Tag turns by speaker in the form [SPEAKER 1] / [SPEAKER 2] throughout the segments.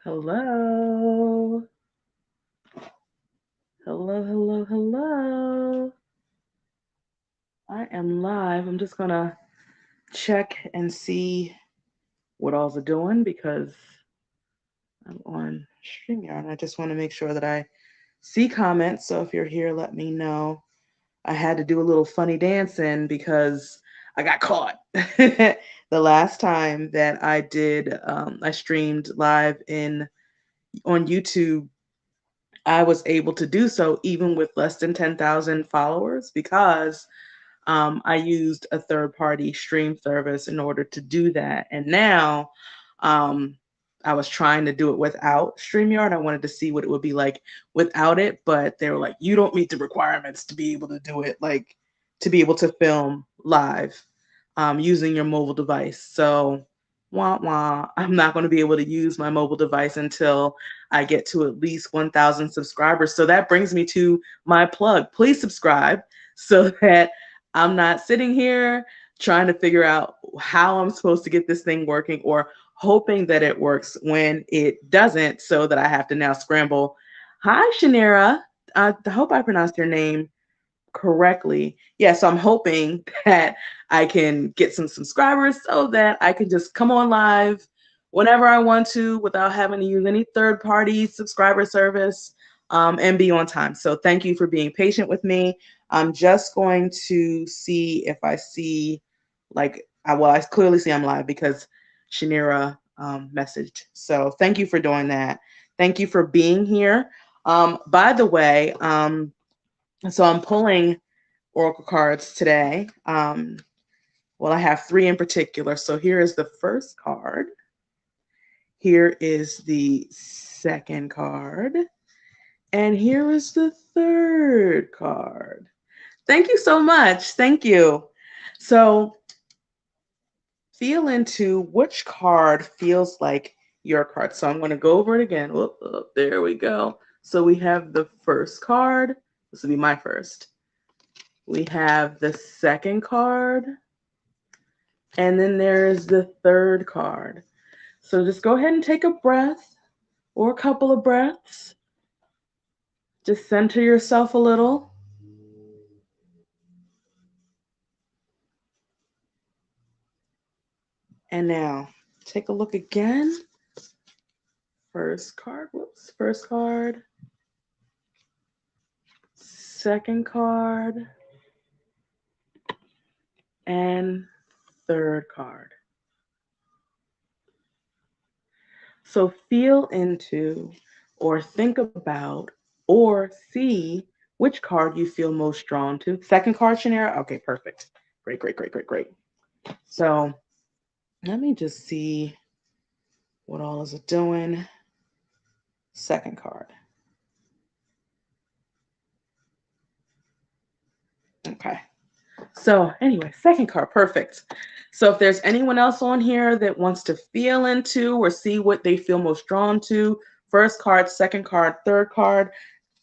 [SPEAKER 1] Hello. Hello, hello, hello. I am live. I'm just gonna check and see what all's are doing because I'm on StreamYard. I just want to make sure that I see comments. So if you're here, let me know. I had to do a little funny dancing because I got caught. The last time that I did, I streamed live in on YouTube. I was able to do so even with less than 10,000 followers because I used a third party stream service in order to do that. And now um, I was trying to do it without StreamYard. I wanted to see what it would be like without it, but they were like, you don't meet the requirements to be able to do it, like to be able to film live using your mobile device. So, wah wah, I'm not going to be able to use my mobile device until I get to at least 1,000 subscribers. So that brings me to my plug. Please subscribe so that I'm not sitting here trying to figure out how I'm supposed to get this thing working or hoping that it works when it doesn't, so that I have to now scramble. Hi, Shanira. I hope I pronounced your name correctly. Yeah, so I'm hoping that I can get some subscribers so that I can just come on live whenever I want to without having to use any third party subscriber service and be on time. So thank you for being patient with me. I'm just going to see if I see, like, I clearly see I'm live because Shanira messaged. So thank you for doing that. Thank you for being here. By the way, so I'm pulling oracle cards today. Well, I have three in particular. So here is the first card. Here is the second card. And here is the third card. Thank you so much. Thank you. So feel into which card feels like your card. So I'm going to go over it again. There we go. So we have the first card. This will be my first. We have the second card. And then there's the third card. So just go ahead and take a breath or a couple of breaths. Just center yourself a little. And now take a look again. First card. Whoops. First card. Second card. And third card. So feel into or think about or see which card you feel most drawn to. Second card, Shanira? Okay, perfect. Great, great, great, great, great. So let me just see what all is it doing. Second card. Okay. So anyway, second card, perfect. So if there's anyone else on here that wants to feel into or see what they feel most drawn to, first card, second card, third card.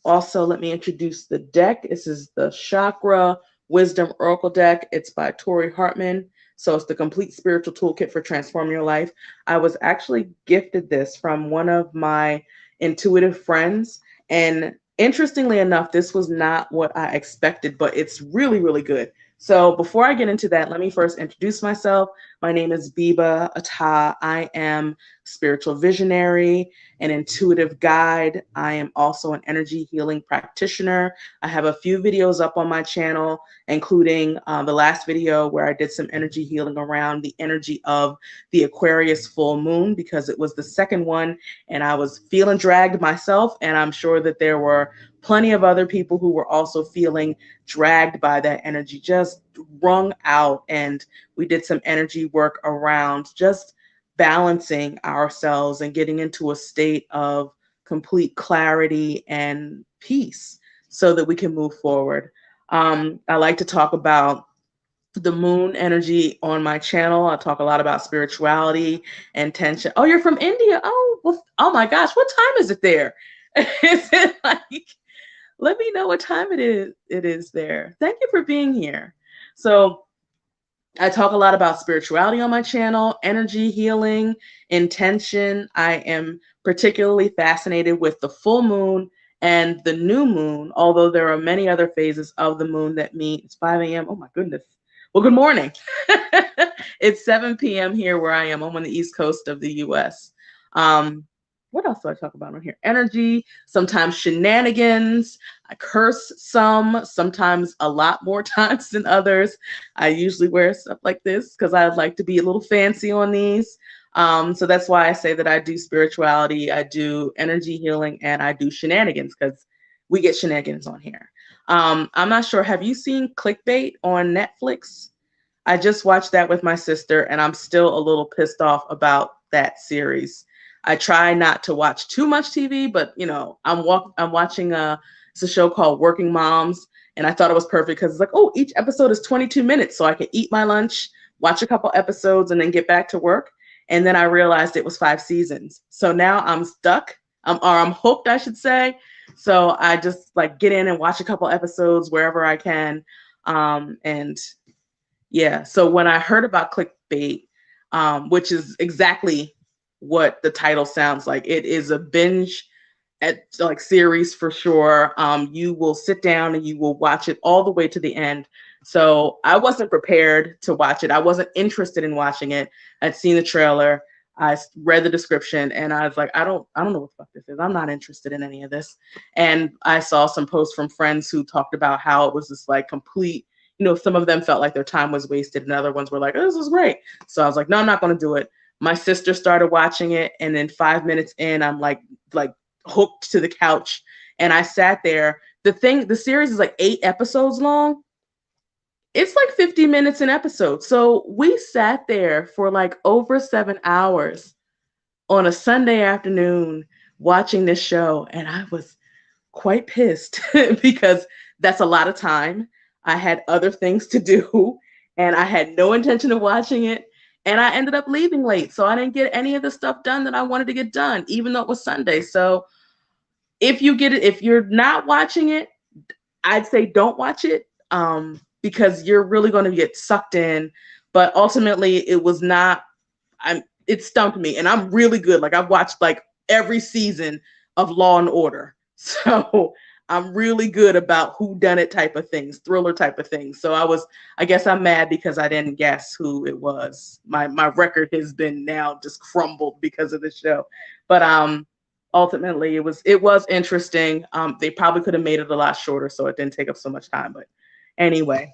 [SPEAKER 1] Also, let me introduce the deck. This is the Chakra Wisdom Oracle deck. It's by Tori Hartman. So it's the complete spiritual toolkit for transforming your life. I was actually gifted this from one of my intuitive friends. And interestingly enough, this was not what I expected, but it's really, really good. So before I get into that, let me first introduce myself. My name is Biba Ata. I am spiritual visionary, an intuitive guide. I am also an energy healing practitioner. I have a few videos up on my channel, including the last video where I did some energy healing around the energy of the Aquarius full moon, because it was the second one and I was feeling dragged myself. And I'm sure that there were plenty of other people who were also feeling dragged by that energy, just wrung out. And we did some energy work around just balancing ourselves and getting into a state of complete clarity and peace so that we can move forward. I like to talk about the moon energy on my channel. I talk a lot about spirituality and tension. Oh, you're from India? Oh, well, oh my gosh, what time is it there? Is it like, let me know what time it is there. Thank you for being here. So I talk a lot about spirituality on my channel, energy healing, intention. I am particularly fascinated with the full moon and the new moon, although there are many other phases of the moon that meet. It's 5 a.m. Oh my goodness. Well, good morning. It's 7 p.m. here where I am. I'm on the East Coast of the US. What else do I talk about on here? Energy, sometimes shenanigans. I curse sometimes a lot more times than others. I usually wear stuff like this because I like to be a little fancy on these. So that's why I say that I do spirituality, I do energy healing, and I do shenanigans because we get shenanigans on here. I'm not sure. Have you seen Clickbait on Netflix? I just watched that with my sister, and I'm still a little pissed off about that series. I try not to watch too much TV, but I'm watching it's a show called Working Moms, and I thought it was perfect because it's like, oh, each episode is 22 minutes, so I can eat my lunch, watch a couple episodes, and then get back to work. And then I realized it was 5 seasons, so now I'm stuck. I'm hooked, I should say. So I just like get in and watch a couple episodes wherever I can, and yeah. So when I heard about Clickbait, which is exactly what the title sounds like, it is a binge at like series for sure. You will sit down and you will watch it all the way to the end. So I wasn't prepared to watch it. I wasn't interested in watching it. I'd seen the trailer. I read the description and I was like, I don't know what the fuck this is. I'm not interested in any of this. And I saw some posts from friends who talked about how it was this like complete, some of them felt like their time was wasted and other ones were like, oh, this is great. So I was like, no, I'm not going to do it. My sister started watching it, and then 5 minutes in, I'm like hooked to the couch, and I sat there. The series is like 8 episodes long. It's like 50 minutes an episode. So we sat there for like over 7 hours on a Sunday afternoon watching this show, and I was quite pissed because that's a lot of time. I had other things to do, and I had no intention of watching it. And I ended up leaving late, so I didn't get any of the stuff done that I wanted to get done, even though it was Sunday. So if you're not watching it, I'd say don't watch it, because you're really going to get sucked in. But ultimately, it was not. It stumped me, and I'm really good. Like I've watched like every season of Law and Order, so I'm really good about whodunit type of things, thriller type of things. So I guess I'm mad because I didn't guess who it was. My record has been now just crumbled because of the show. But ultimately it was interesting. They probably could have made it a lot shorter so it didn't take up so much time. But anyway,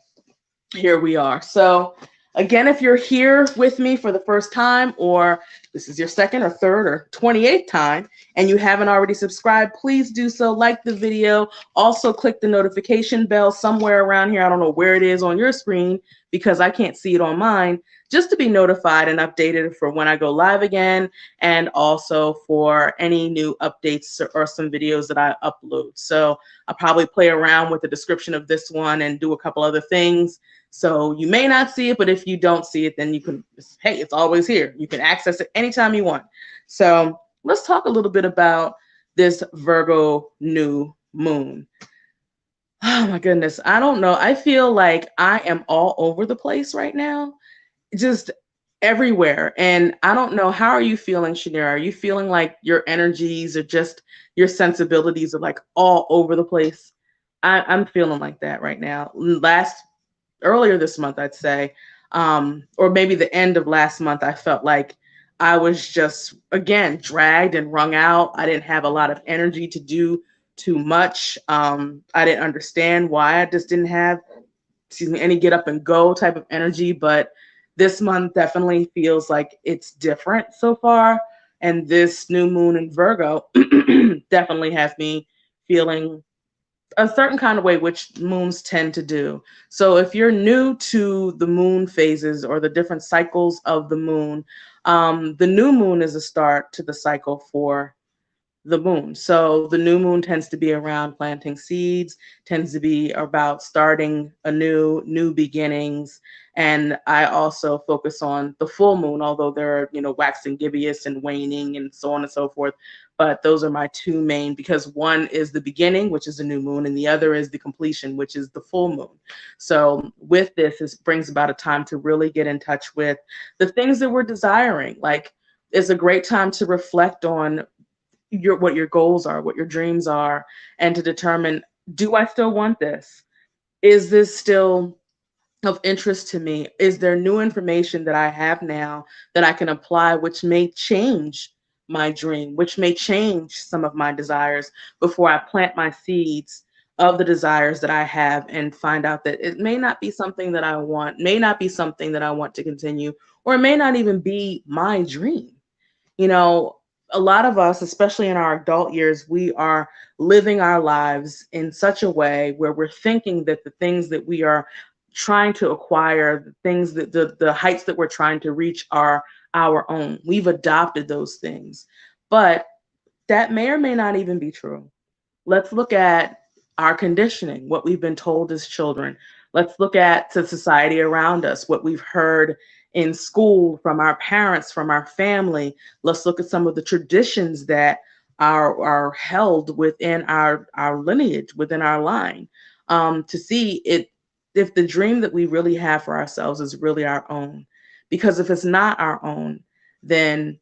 [SPEAKER 1] here we are. So again, if you're here with me for the first time, or this is your second or third or 28th time, and you haven't already subscribed, please do so. Like the video. Also click the notification bell somewhere around here. I don't know where it is on your screen because I can't see it on mine, just to be notified and updated for when I go live again, and also for any new updates or some videos that I upload. So I'll probably play around with the description of this one and do a couple other things. So you may not see it, but if you don't see it, then you can, hey, it's always here. You can access it anytime you want. So let's talk a little bit about this Virgo new moon. Oh my goodness. I don't know. I feel like I am all over the place right now, just everywhere. And I don't know. How are you feeling, Shanira? Are you feeling like your energies or just your sensibilities are like all over the place? I'm feeling like that right now. Earlier this month, I'd say, or maybe the end of last month, I felt like I was just, again, dragged and wrung out. I didn't have a lot of energy to do too much. I didn't understand why I just didn't have, any get up and go type of energy. But this month definitely feels like it's different so far. And this new moon in Virgo definitely has me feeling a certain kind of way, which moons tend to do. So if you're new to the moon phases or the different cycles of the moon, the new moon is a start to the cycle for the moon. So the new moon tends to be around planting seeds, tends to be about starting anew, new beginnings. And I also focus on the full moon, although there are, waxing gibbous and waning and so on and so forth. But those are my two main, because one is the beginning, which is the new moon, and the other is the completion, which is the full moon. So with this, this brings about a time to really get in touch with the things that we're desiring. Like, it's a great time to reflect on what your goals are, what your dreams are, and to determine, do I still want this? Is this still of interest to me? Is there new information that I have now that I can apply, which may change my dream, which may change some of my desires before I plant my seeds of the desires that I have and find out that it may not be something that I want, may not be something that I want to continue, or it may not even be my dream. You know, a lot of us, especially in our adult years, we are living our lives in such a way where we're thinking that the things that we are trying to acquire, the things that the heights that we're trying to reach are our own. We've adopted those things. But that may or may not even be true. Let's look at our conditioning, what we've been told as children. Let's look at the society around us, what we've heard in school from our parents, from our family. Let's look at some of the traditions that are held within our lineage, within our line, to see it if the dream that we really have for ourselves is really our own. Because if it's not our own, then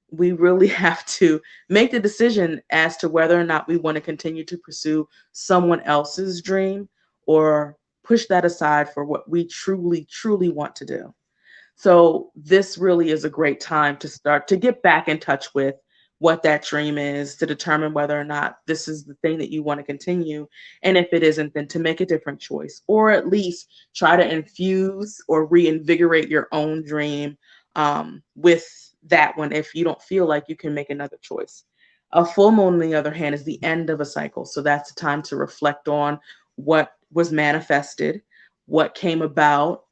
[SPEAKER 1] we really have to make the decision as to whether or not we want to continue to pursue someone else's dream or push that aside for what we truly, truly want to do. So this really is a great time to start to get back in touch with what that dream is, to determine whether or not this is the thing that you want to continue. And if it isn't, then to make a different choice, or at least try to infuse or reinvigorate your own dream with that one if you don't feel like you can make another choice. A full moon, on the other hand, is the end of a cycle. So that's a time to reflect on what was manifested, what came about.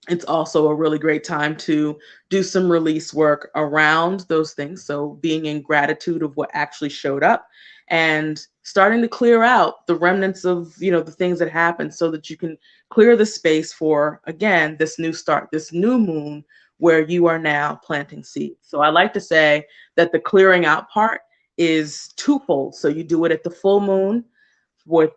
[SPEAKER 1] It's also a really great time to do some release work around those things. So being in gratitude of what actually showed up and starting to clear out the remnants of, the things that happened so that you can clear the space for, again, this new start, this new moon where you are now planting seeds. So I like to say that the clearing out part is twofold. So you do it at the full moon with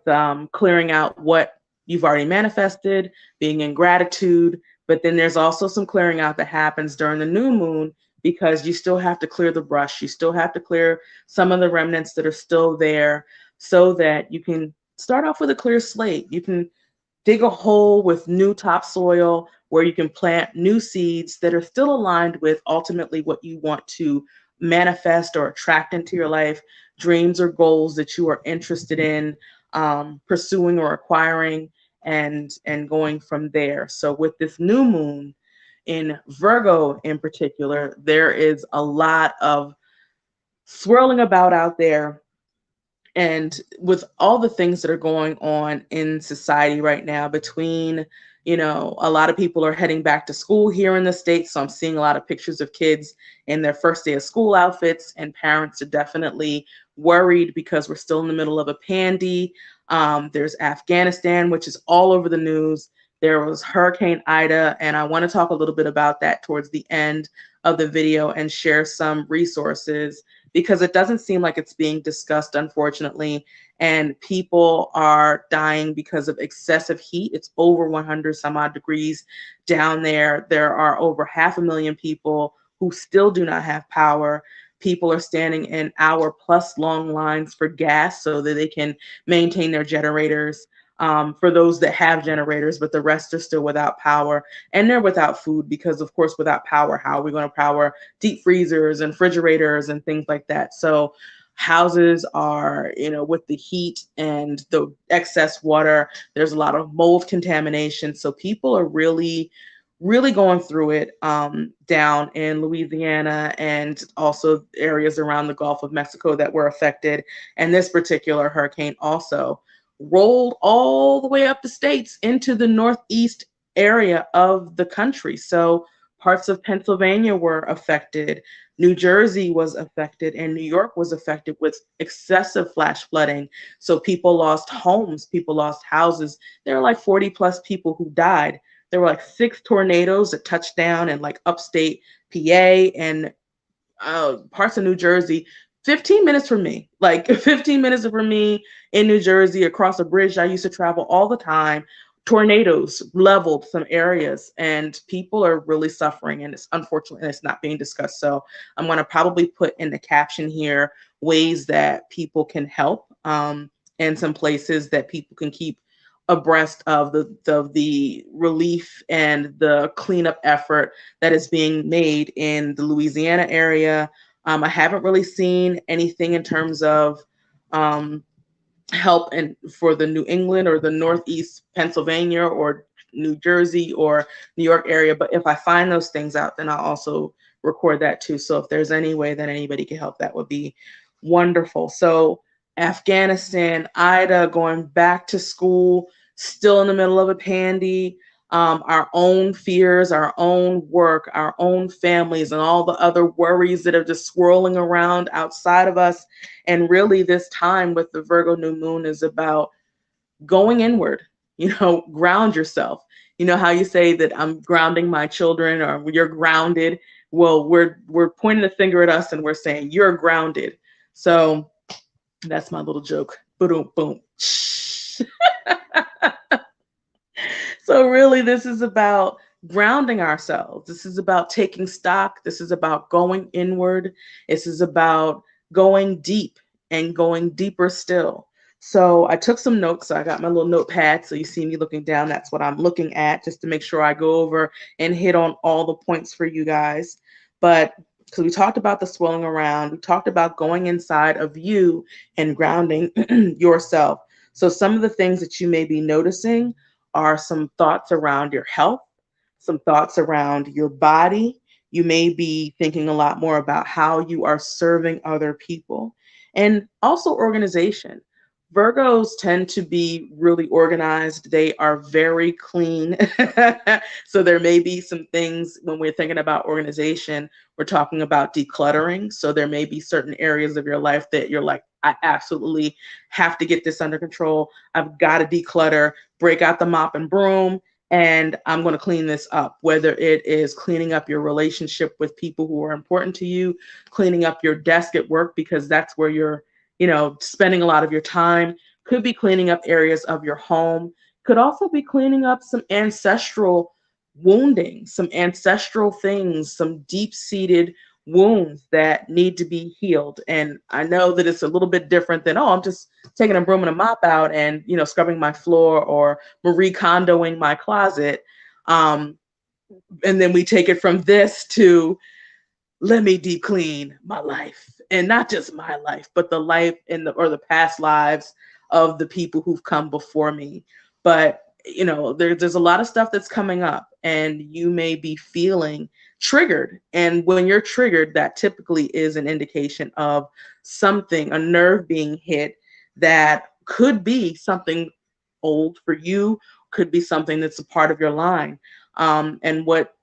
[SPEAKER 1] clearing out what you've already manifested, being in gratitude. But then there's also some clearing out that happens during the new moon, because you still have to clear the brush. You still have to clear some of the remnants that are still there so that you can start off with a clear slate. You can dig a hole with new topsoil where you can plant new seeds that are still aligned with ultimately what you want to manifest or attract into your life, dreams or goals that you are interested in pursuing or acquiring, and going from there. So with this new moon in Virgo in particular, there is a lot of swirling about out there, and with all the things that are going on in society right now, between, a lot of people are heading back to school here in the States. So I'm seeing a lot of pictures of kids in their first day of school outfits, and parents are definitely worried because we're still in the middle of a pandy. There's Afghanistan, which is all over the news. There was Hurricane Ida, and I want to talk a little bit about that towards the end of the video and share some resources, because it doesn't seem like it's being discussed, unfortunately. And people are dying because of excessive heat. It's over 100 some odd degrees down there. There are over 500,000 people who still do not have power. People are standing in hour-plus long lines for gas so that they can maintain their generators. For those that have generators, but the rest are still without power, and they're without food because, of course, without power, how are we going to power deep freezers and refrigerators and things like that? So houses are, with the heat and the excess water, there's a lot of mold contamination. So people are really, really going through it down in Louisiana and also areas around the Gulf of Mexico that were affected. And this particular hurricane also rolled all the way up the states into the northeast area of the country. So parts of Pennsylvania were affected, New Jersey was affected, and New York was affected with excessive flash flooding. So people lost homes, people lost houses. There are like 40 plus people who died There were like 6 tornadoes that touched down in like upstate PA and parts of New Jersey. 15 minutes from me, like 15 minutes from me in New Jersey, across a bridge I used to travel all the time. Tornadoes leveled some areas, and people are really suffering, and it's unfortunate and it's not being discussed. So I'm going to probably put in the caption here ways that people can help, and some places that people can keep abreast of the relief and the cleanup effort that is being made in the Louisiana area. I haven't really seen anything in terms of help for the New England or the Northeast Pennsylvania or New Jersey or New York area. But if I find those things out, then I'll also record that too. So if there's any way that anybody can help, that would be wonderful. So Afghanistan, Ida, going back to school, still in the middle of a pandy, our own fears, our own work, our own families, and all the other worries that are just swirling around outside of us. And really, this time with the Virgo new moon is about going inward, ground yourself. You know how you say that I'm grounding my children, or you're grounded. Well, we're pointing the finger at us and we're saying you're grounded. So that's my little joke. Boom, boom. So really, this is about grounding ourselves. This is about taking stock. This is about going inward. This is about going deep and going deeper still. So I took some notes. So I got my little notepad. So you see me looking down. That's what I'm looking at, just to make sure I go over and hit on all the points for you guys. But because we talked about the swirling around, we talked about going inside of you and grounding yourself. So some of the things that you may be noticing are some thoughts around your health, some thoughts around your body. You may be thinking a lot more about how you are serving other people, and also organization. Virgos tend to be really organized. They are very clean. So there may be some things when we're thinking about organization, we're talking about decluttering. So there may be certain areas of your life that you're like, I absolutely have to get this under control. I've got to declutter, break out the mop and broom, and I'm going to clean this up. Whether it is cleaning up your relationship with people who are important to you, cleaning up your desk at work because that's where you're spending a lot of your time, could be cleaning up areas of your home, could also be cleaning up some ancestral wounding, some ancestral things, some deep-seated wounds that need to be healed. And I know that it's a little bit different than, I'm just taking a broom and a mop out and, scrubbing my floor or Marie Kondoing my closet. And then we take it from this to, let me deep clean my life, and not just my life, but the life or the past lives of the people who've come before me. But there's a lot of stuff that's coming up, and you may be feeling triggered. And when you're triggered, that typically is an indication of something, a nerve being hit that could be something old for you, could be something that's a part of your line. And what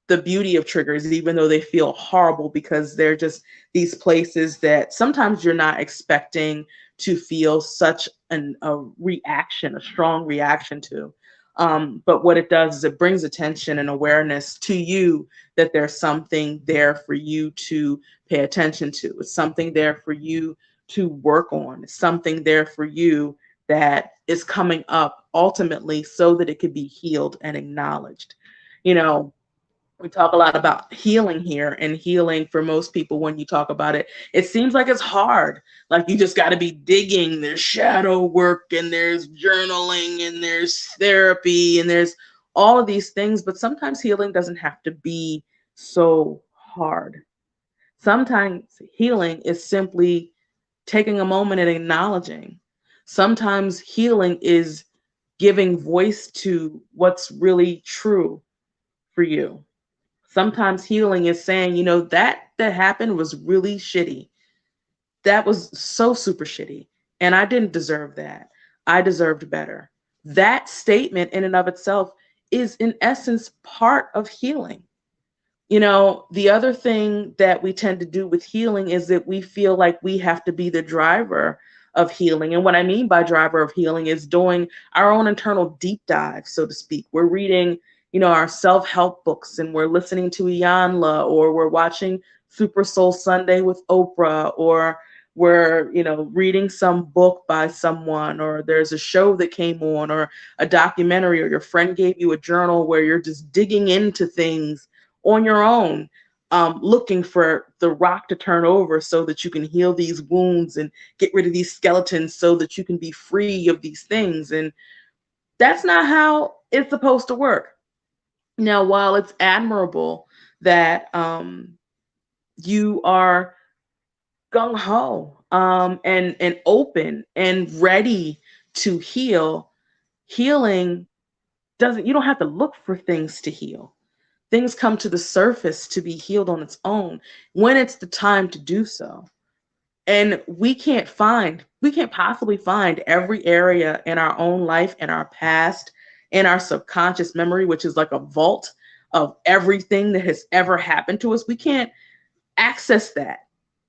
[SPEAKER 1] the beauty of triggers, even though they feel horrible, because they're just these places that sometimes you're not expecting to feel such a reaction, a strong reaction to. But what it does is it brings attention and awareness to you that there's something there for you to pay attention to. It's something there for you to work on. It's something there for you that is coming up ultimately so that it could be healed and acknowledged. We talk a lot about healing here, and healing for most people, when you talk about it, it seems like it's hard. Like you just got to be digging. There's shadow work, and there's journaling, and there's therapy, and there's all of these things. But sometimes healing doesn't have to be so hard. Sometimes healing is simply taking a moment and acknowledging. Sometimes healing is giving voice to what's really true for you. Sometimes healing is saying, that happened was really shitty. That was so super shitty. And I didn't deserve that. I deserved better. That statement in and of itself is in essence part of healing. The other thing that we tend to do with healing is that we feel like we have to be the driver of healing. And what I mean by driver of healing is doing our own internal deep dive, so to speak. We're reading our self-help books, and we're listening to Iyanla, or we're watching Super Soul Sunday with Oprah, or we're, reading some book by someone, or there's a show that came on, or a documentary, or your friend gave you a journal where you're just digging into things on your own, looking for the rock to turn over so that you can heal these wounds and get rid of these skeletons so that you can be free of these things. And that's not how it's supposed to work. Now, while it's admirable that you are gung ho, and open and ready to heal, healing doesn't, you don't have to look for things to heal. Things come to the surface to be healed on its own when it's the time to do so. And we can't possibly find every area in our own life, in our past, in our subconscious memory, which is like a vault of everything that has ever happened to us. We can't access that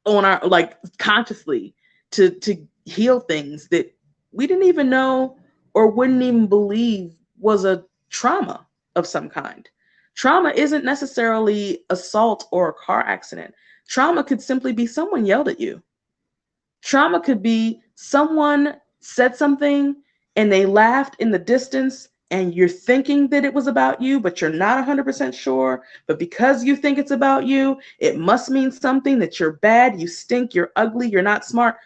[SPEAKER 1] on our, like, consciously, to heal things that we didn't even know or wouldn't even believe was a trauma of some kind. Trauma isn't necessarily assault or a car accident. Trauma could simply be someone yelled at you. Trauma could be someone said something and they laughed in the distance, and you're thinking that it was about you, but you're not 100% sure. But because you think it's about you, it must mean something, that you're bad, you stink, you're ugly, you're not smart.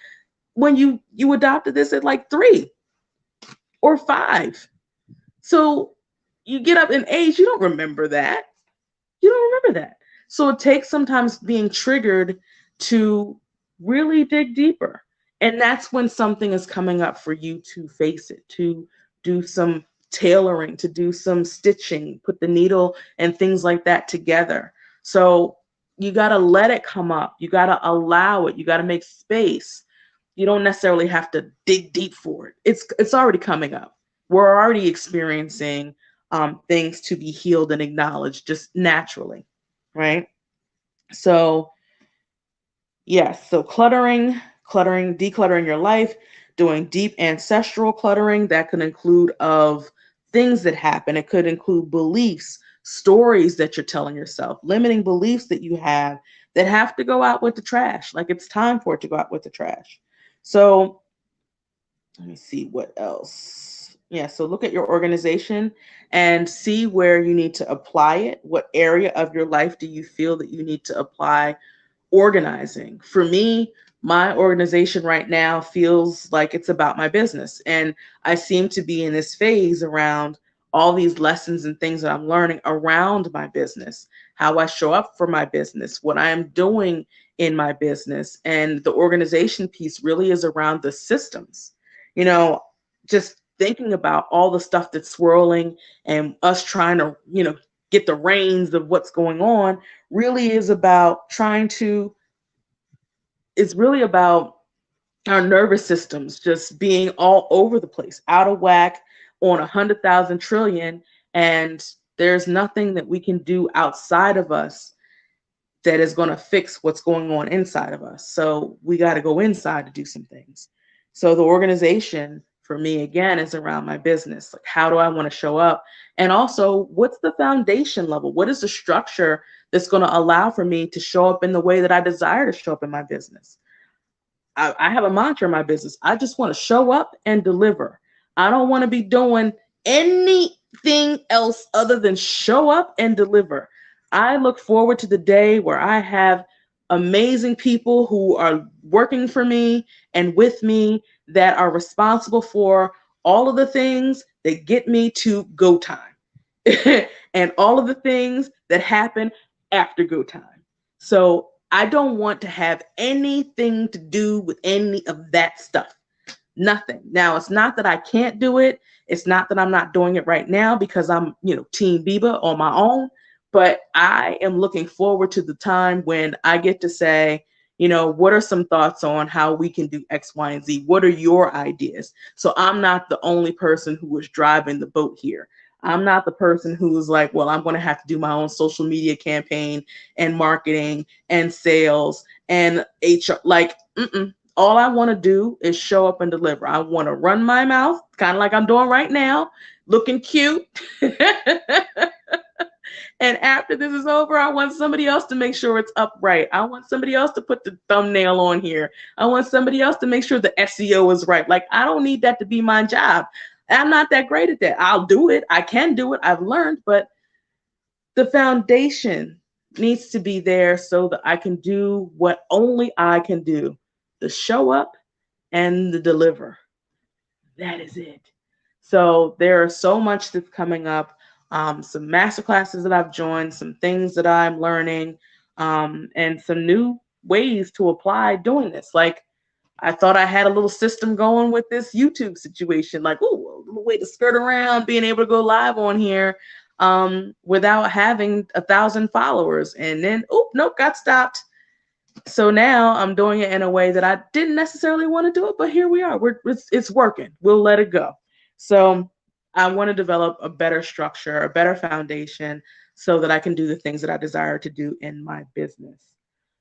[SPEAKER 1] When you adopted this at like 3 or 5. So you get up in age, you don't remember that. You don't remember that. So it takes sometimes being triggered to really dig deeper. And that's when something is coming up for you to face it, to do some tailoring, to do some stitching, put the needle and things like that together. So you got to let it come up. You got to allow it. You got to make space. You don't necessarily have to dig deep for it. It's already coming up. We're already experiencing things to be healed and acknowledged just naturally, right? So yes, so decluttering your life, doing deep ancestral cluttering. That could include of things that happen. It could include beliefs, stories that you're telling yourself, limiting beliefs that you have to go out with the trash. Like, it's time for it to go out with the trash. So let me see what else. Yeah, so look at your organization and see where you need to apply it. What area of your life do you feel that you need to apply organizing? For me, my organization right now feels like it's about my business. And I seem to be in this phase around all these lessons and things that I'm learning around my business, how I show up for my business, what I am doing in my business. And the organization piece really is around the systems. You know, just thinking about all the stuff that's swirling and us trying to, get the reins of what's going on, really is about it's really about our nervous systems just being all over the place, out of whack, on 100,000 trillion. And there's nothing that we can do outside of us that is going to fix what's going on inside of us. So we got to go inside to do some things. So the organization for me, again, is around my business. Like, how do I want to show up? And also, what's the foundation level? What is the structure that's going to allow for me to show up in the way that I desire to show up in my business? I have a mantra in my business. I just want to show up and deliver. I don't want to be doing anything else other than show up and deliver. I look forward to the day where I have amazing people who are working for me and with me that are responsible for all of the things that get me to go time and all of the things that happen after go time. So I don't want to have anything to do with any of that stuff. Nothing. Now, it's not that I can't do it. It's not that I'm not doing it right now because I'm, Team Biba on my own. But I am looking forward to the time when I get to say, what are some thoughts on how we can do X, Y, and Z? What are your ideas? So I'm not the only person who is driving the boat here. I'm not the person who's like, well, I'm going to have to do my own social media campaign and marketing and sales and HR. Like, all I want to do is show up and deliver. I want to run my mouth, kind of like I'm doing right now, looking cute, And after this is over, I want somebody else to make sure it's upright. I want somebody else to put the thumbnail on here. I want somebody else to make sure the SEO is right. Like, I don't need that to be my job. I'm not that great at that. I'll do it. I can do it. I've learned, but the foundation needs to be there so that I can do what only I can do, the show up and the deliver. That is it. So there are so much that's coming up, some master classes that I've joined, some things that I'm learning, and some new ways to apply doing this. Like, I thought I had a little system going with this YouTube situation, like, ooh, a little way to skirt around being able to go live on here without having 1,000 followers. And then, oh, nope, got stopped. So now I'm doing it in a way that I didn't necessarily want to do it, but here we are. It's working. We'll let it go. So I want to develop a better structure, a better foundation, so that I can do the things that I desire to do in my business.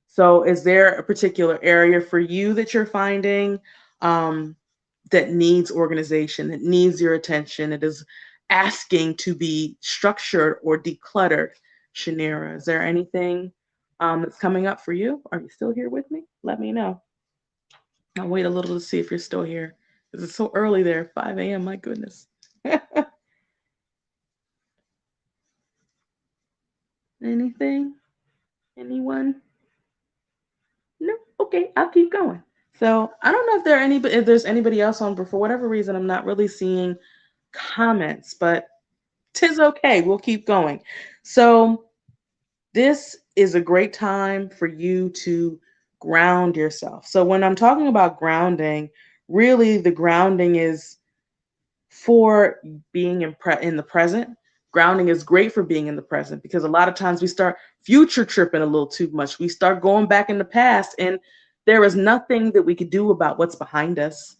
[SPEAKER 1] So is there a particular area for you that you're finding that needs organization, that needs your attention, it is asking to be structured or decluttered? Shanira, is there anything that's coming up for you? Are you still here with me? Let me know. I'll wait a little to see if you're still here, because it's so early there, 5 a.m. My goodness. Anything? Anyone? No? Okay, I'll keep going. So I don't know if there's anybody else on, but for whatever reason, I'm not really seeing comments, but 'tis okay. We'll keep going. So this is a great time for you to ground yourself. So when I'm talking about grounding, really the grounding is for being in the present. Grounding is great for being in the present, because a lot of times we start future tripping a little too much. We start going back in the past, and there is nothing that we could do about what's behind us.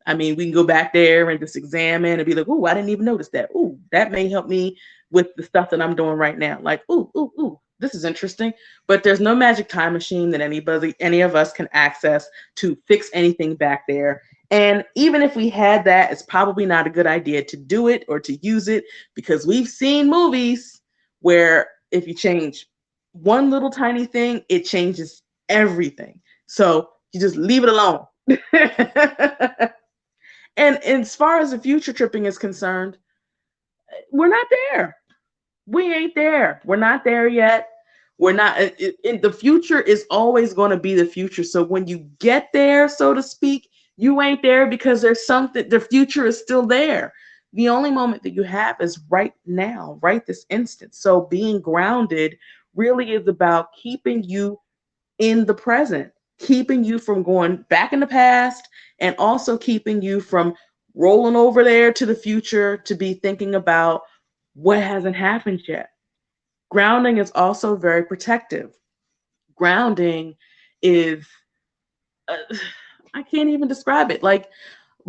[SPEAKER 1] I mean, we can go back there and just examine and be like, "Ooh, I didn't even notice that. Ooh, that may help me with the stuff that I'm doing right now." Like, ooh, this is interesting. But there's no magic time machine that any of us can access to fix anything back there. And even if we had that, it's probably not a good idea to do it or to use it, because we've seen movies where if you change one little tiny thing, it changes everything. So you just leave it alone. And as far as the future tripping is concerned, we're not there. We ain't there. We're not there yet. We're not. The future is always going to be the future. So when you get there, so to speak, you ain't there because there's something. The future is still there. The only moment that you have is right now, right this instant. So being grounded really is about keeping you in the present, keeping you from going back in the past, and also keeping you from rolling over there to the future to be thinking about what hasn't happened yet. Grounding is also very protective. Grounding is, uh, I can't even describe it. Like,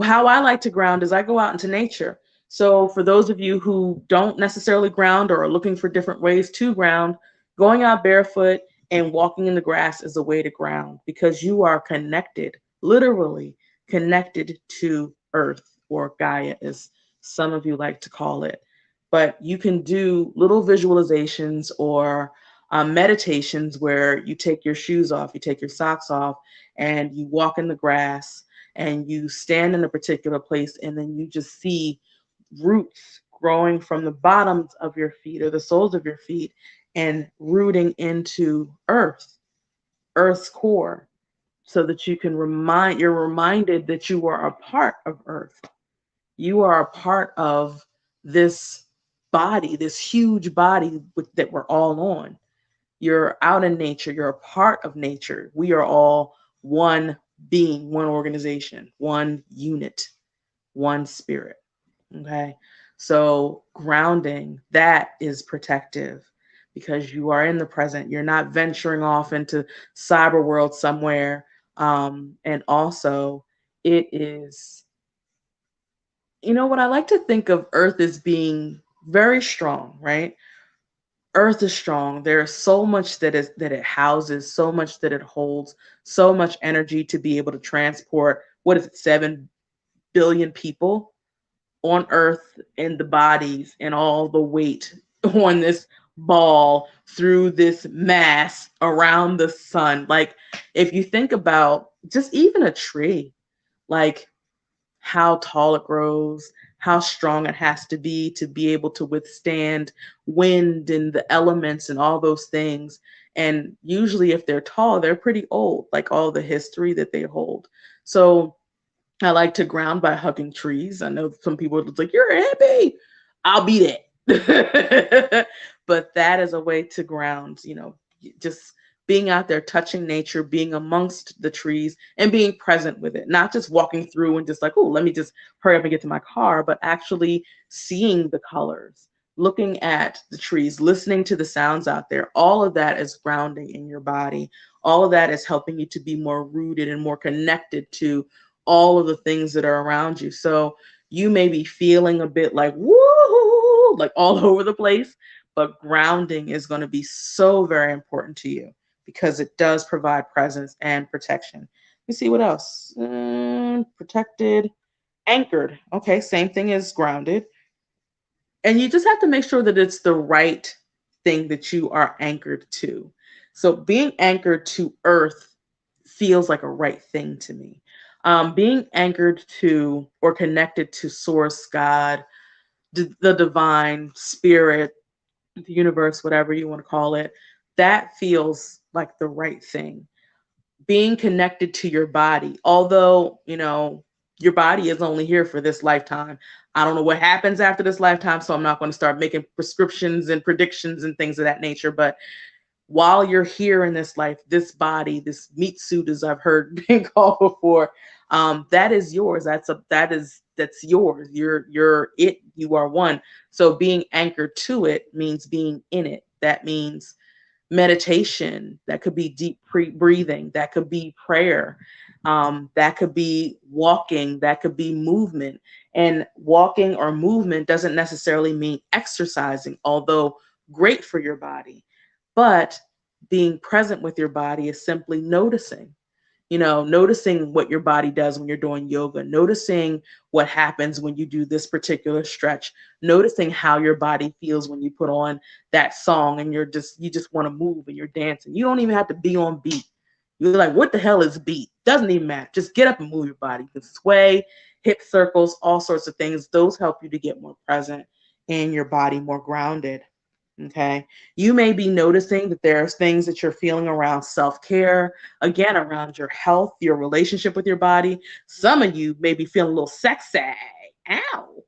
[SPEAKER 1] how I like to ground is I go out into nature. So, for those of you who don't necessarily ground or are looking for different ways to ground, going out barefoot and walking in the grass is a way to ground, because you are connected, literally connected to Earth, or Gaia, as some of you like to call it. But you can do little visualizations or meditations where you take your shoes off, you take your socks off, and you walk in the grass and you stand in a particular place, and then you just see roots growing from the bottoms of your feet or the soles of your feet and rooting into Earth's core, so that you're reminded that you are a part of Earth. You are a part of this body, this huge body that we're all on. You're out in nature, you're a part of nature. We are all one being, one organization, one unit, one spirit. Okay. So grounding, that is protective, because you are in the present. You're not venturing off into cyber world somewhere. And also it is, what I like to think of Earth as being very strong, right? Earth is strong. There's so much that it houses, so much that it holds, so much energy to be able to transport, what is it, 7 billion people on Earth, and the bodies and all the weight on this ball through this mass around the sun. Like, if you think about just even a tree, like how tall it grows, how strong it has to be able to withstand wind and the elements and all those things. And usually, if they're tall, they're pretty old, like all the history that they hold. So I like to ground by hugging trees. I know some people are like, "You're a hippie." I'll be that. But that is a way to ground, just being out there, touching nature, being amongst the trees, and being present with it. Not just walking through and just like, "Oh, let me just hurry up and get to my car," but actually seeing the colors, looking at the trees, listening to the sounds out there. All of that is grounding in your body. All of that is helping you to be more rooted and more connected to all of the things that are around you. So you may be feeling a bit like woo, like all over the place, but grounding is going to be so very important to you because it does provide presence and protection. Let me see what else. Protected, anchored. Okay, same thing as grounded. And you just have to make sure that it's the right thing that you are anchored to. So being anchored to earth feels like a right thing to me. Being anchored to or connected to source, God, the divine, spirit, the universe, whatever you want to call it, that feels like the right thing. Being connected to your body, although, your body is only here for this lifetime. I don't know what happens after this lifetime, so I'm not going to start making prescriptions and predictions and things of that nature. But while you're here in this life, this body, this meat suit, as I've heard being called before, that is yours. That's yours. You're it. You are one. So being anchored to it means being in it. That means meditation. That could be deep breathing. That could be prayer. That could be walking. That could be movement. And walking or movement doesn't necessarily mean exercising, although great for your body. But being present with your body is simply noticing, noticing what your body does when you're doing yoga, noticing what happens when you do this particular stretch, noticing how your body feels when you put on that song and you just want to move and you're dancing. You don't even have to be on beat. You're like, what the hell is beat? Doesn't even matter. Just get up and move your body. You can sway, hip circles, all sorts of things. Those help you to get more present in your body, more grounded. Okay. You may be noticing that there's things that you're feeling around self-care, again, around your health, your relationship with your body. Some of you may be feeling a little sexy. Ow.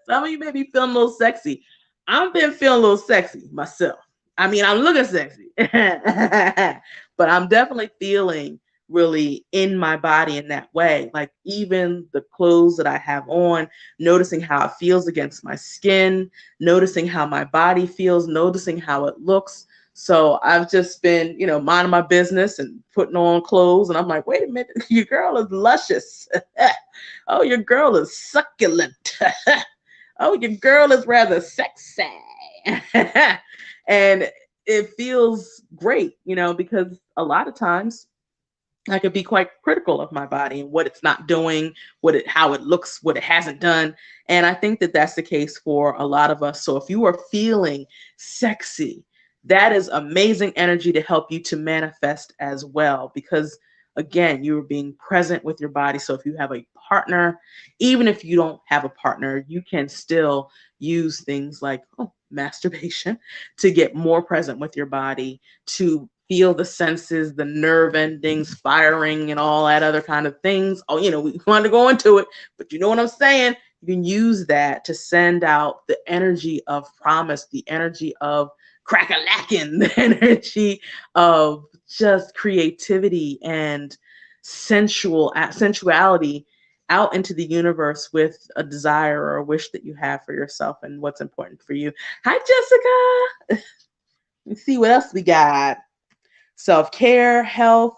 [SPEAKER 1] Some of you may be feeling a little sexy. I've been feeling a little sexy myself. I mean, I'm looking sexy, but I'm definitely feeling really in my body in that way. Like even the clothes that I have on, noticing how it feels against my skin, noticing how my body feels, noticing how it looks. So I've just been, minding my business and putting on clothes. And I'm like, wait a minute, your girl is luscious. Oh, your girl is succulent. Oh, your girl is rather sexy. And it feels great, because a lot of times I could be quite critical of my body and what it's not doing, how it looks, what it hasn't done. And I think that that's the case for a lot of us. So if you are feeling sexy, that is amazing energy to help you to manifest as well. Because again, you are being present with your body. So if you have a partner, even if you don't have a partner, you can still use things like masturbation to get more present with your body, to feel the senses, the nerve endings firing and all that other kind of things. Oh, we want to go into it, but you know what I'm saying? You can use that to send out the energy of promise, the energy of crack-a-lackin', the energy of just creativity and sensuality out into the universe with a desire or a wish that you have for yourself and what's important for you. Hi, Jessica. Let's see what else we got. Self-care, health.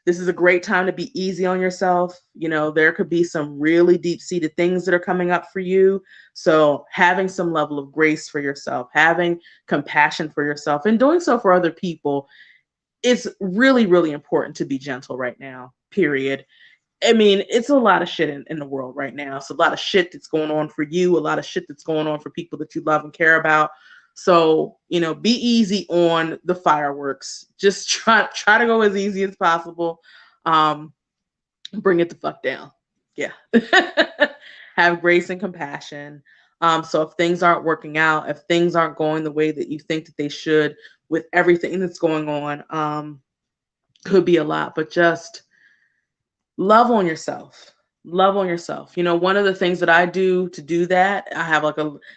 [SPEAKER 1] This is a great time to be easy on yourself. There could be some really deep-seated things that are coming up for you. So having some level of grace for yourself, having compassion for yourself, and doing so for other people, it's really, really important to be gentle right now, period. I mean, it's a lot of shit in the world right now. It's a lot of shit that's going on for you, a lot of shit that's going on for people that you love and care about. So, you know, be easy on the fireworks. Just try to go as easy as possible. Um, Bring it the fuck down. Yeah. Have grace and compassion. So if things aren't working out, if things aren't going the way that you think that they should, with everything that's going on, could be a lot, but just love on yourself. Love on yourself. You know, one of the things that I do to do that, I have like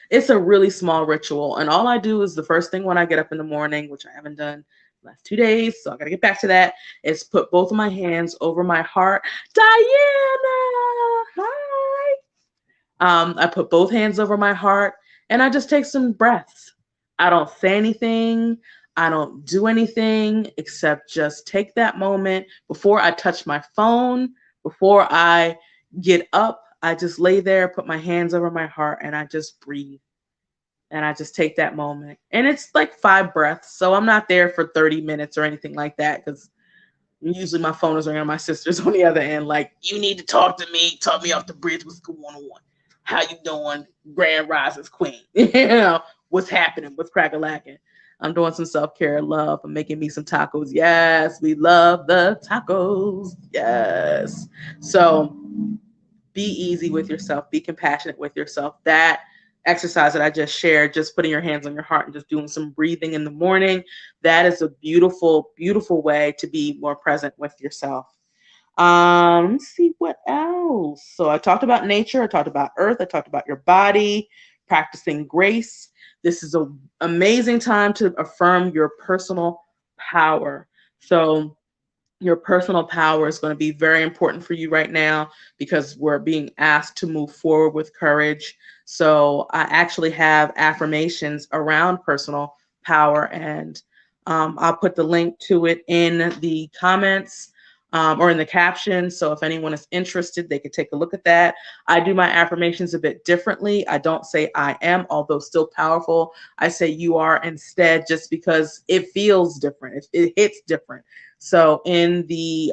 [SPEAKER 1] it's a really small ritual. And all I do is the first thing when I get up in the morning, which I haven't done the last 2 days, so I got to get back to that, is put both of my hands over my heart. Diana, hi. I put both hands over my heart and I just take some breaths. I don't say anything. I don't do anything except just take that moment before I touch my phone, before I get up. I just lay there, put my hands over my heart, and I just breathe. And I just take that moment. And it's like 5 breaths. So I'm not there for 30 minutes or anything like that because usually my phone is ringing. My sister's on the other end, like, you need to talk to me. Talk me off the bridge. What's going on? How you doing? Grand Rises Queen. You know, what's happening? What's crack-a-lacking? I'm doing some self-care, love. I'm making me some tacos. Yes, we love the tacos. Yes. So be easy with yourself. Be compassionate with yourself. That exercise that I just shared, just putting your hands on your heart and just doing some breathing in the morning, that is a beautiful, beautiful way to be more present with yourself. Let's see what else. So I talked about nature, I talked about earth, I talked about your body, practicing grace. This is an amazing time to affirm your personal power. So your personal power is going to be very important for you right now because we're being asked to move forward with courage. So I actually have affirmations around personal power, and I'll put the link to it in the comments or in the caption. So if anyone is interested, they could take a look at that. I do my affirmations a bit differently. I don't say I am, although still powerful. I say you are instead, just because it feels different. It hits different. So in the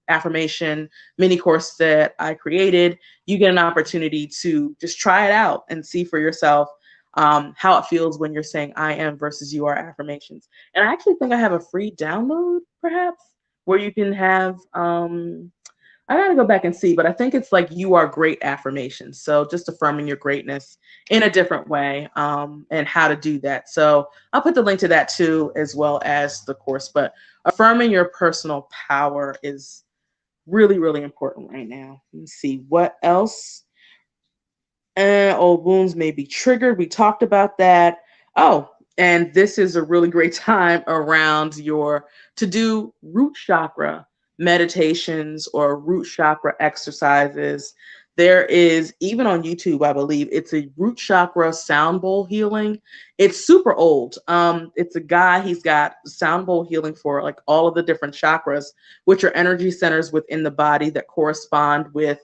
[SPEAKER 1] affirmation mini course that I created, you get an opportunity to just try it out and see for yourself how it feels when you're saying I am versus you are affirmations. And I actually think I have a free download, perhaps, where you can have, I gotta go back and see, but I think it's like you are great affirmations. So just affirming your greatness in a different way, and how to do that. So I'll put the link to that too, as well as the course. But affirming your personal power is really, really important right now. Let me see what else. Old wounds may be triggered. We talked about that. Oh, and this is a really great time around your to do root chakra meditations or root chakra exercises. There is, even on YouTube, I believe, it's a root chakra sound bowl healing. It's super old. It's a guy, he's got sound bowl healing for like all of the different chakras, which are energy centers within the body that correspond with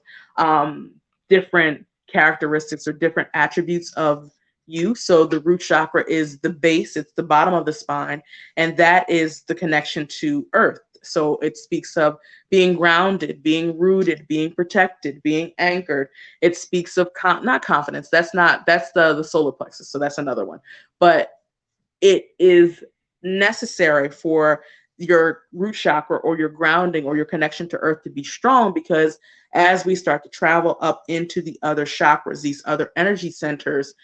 [SPEAKER 1] different characteristics or different attributes of you. So the root chakra is the base, it's the bottom of the spine, and that is the connection to earth. So it speaks of being grounded, being rooted, being protected, being anchored. It speaks of not confidence. That's the solar plexus. So that's another one. But it is necessary for your root chakra or your grounding or your connection to earth to be strong, because as we start to travel up into the other chakras, these other energy centers,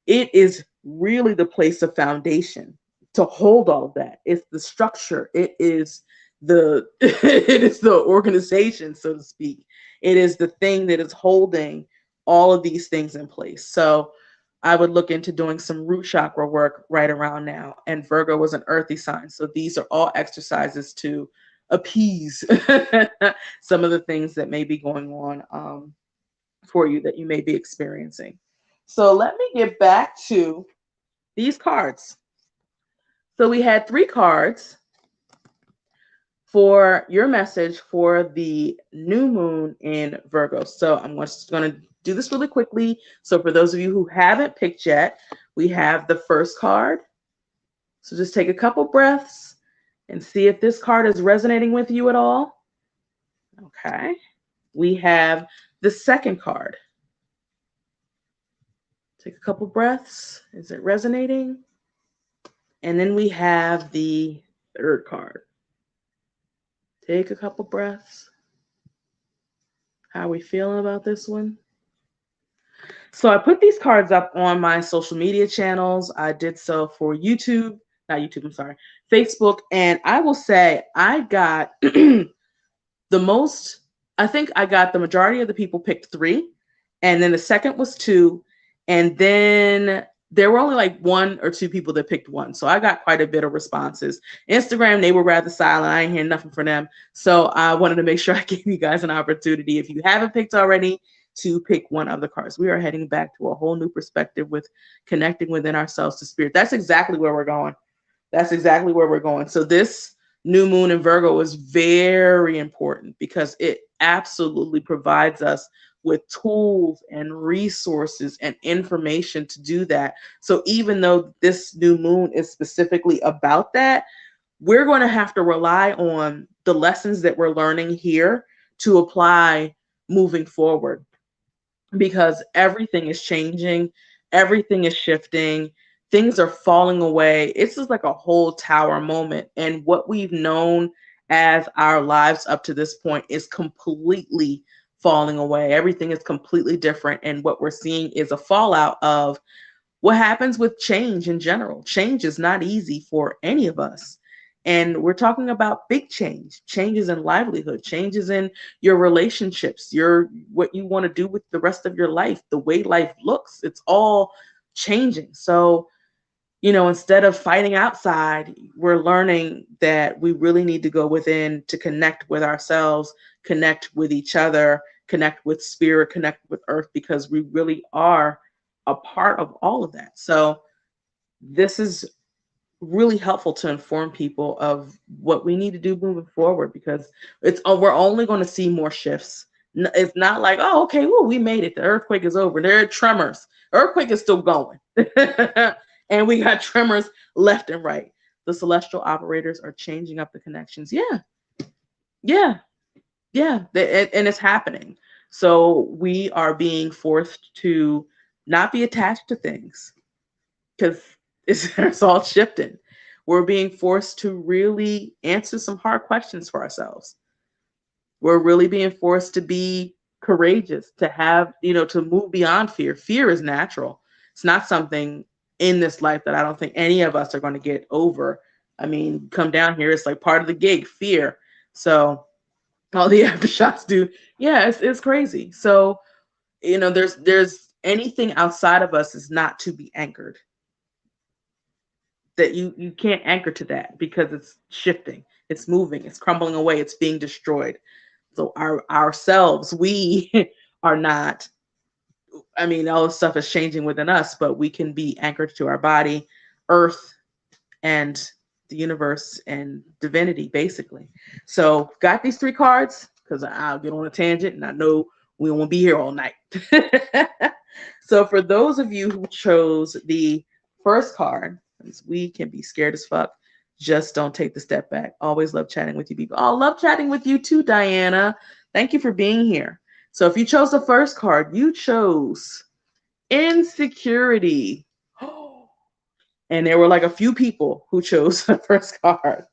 [SPEAKER 1] it is really the place of foundation to hold all of that. It's the structure. It is the it is the organization, so to speak. It is the thing that is holding all of these things in place. So I would look into doing some root chakra work right around now. And Virgo was an earthy sign. So these are all exercises to appease some of the things that may be going on for you that you may be experiencing. So let me get back to these cards. So we had 3 cards for your message for the new moon in Virgo. So I'm just going to do this really quickly. So for those of you who haven't picked yet, we have the first card. So just take a couple breaths and see if this card is resonating with you at all. Okay. We have the second card. Take a couple breaths. Is it resonating? And then we have the third card. Take a couple breaths. How are we feeling about this one? So I put these cards up on my social media channels. I did so for YouTube, not YouTube, I'm sorry, Facebook. And I will say I got the most, I think I got the majority of the people picked 3. And then the second was 2. And then there were only like 1 or 2 people that picked 1. So I got quite a bit of responses. Instagram, they were rather silent. I ain't hearing nothing from them. So I wanted to make sure I gave you guys an opportunity. If you haven't picked already, to pick one of the cards. We are heading back to a whole new perspective with connecting within ourselves to spirit. That's exactly where we're going. That's exactly where we're going. So this new moon in Virgo is very important because it absolutely provides us with tools and resources and information to do that. So even though this new moon is specifically about that, we're going to have to rely on the lessons that we're learning here to apply moving forward, because everything is changing, everything is shifting, things are falling away. It's just like a whole tower moment. And what we've known as our lives up to this point is completely falling away. Everything is completely different. And what we're seeing is a fallout of what happens with change in general. Change is not easy for any of us. And we're talking about big change, changes in livelihood, changes in your relationships, your what you want to do with the rest of your life, the way life looks. It's all changing. So, instead of fighting outside, we're learning that we really need to go within to connect with ourselves, connect with each other, connect with spirit, connect with earth, because we really are a part of all of that. So this is really helpful to inform people of what we need to do moving forward, because we're only going to see more shifts. It's not like, oh, okay, well, we made it. The earthquake is over. There are tremors. Earthquake is still going. And we got tremors left and right. The celestial operators are changing up the connections. Yeah, yeah, yeah. And it's happening. So we are being forced to not be attached to things, because it's all shifting. We're being forced to really answer some hard questions for ourselves. We're really being forced to be courageous, to have, to move beyond fear. Fear is natural. It's not something in this life that I don't think any of us are going to get over. I mean, come down here, it's like part of the gig, fear. So all the aftershocks do. Yeah, it's crazy. So, there's anything outside of us is not to be anchored. That you can't anchor to that, because it's shifting, it's moving, it's crumbling away, it's being destroyed. So ourselves, we are not, I mean, all this stuff is changing within us, but we can be anchored to our body, earth, and the universe and divinity, basically. So got these 3 cards because I'll get on a tangent and I know we won't be here all night. So for those of you who chose the first card, we can be scared as fuck, just don't take the step back. Always love chatting with you people. Oh, love chatting with you too, Diana. Thank you for being here. So if you chose the first card, you chose insecurity. And there were like a few people who chose the first card.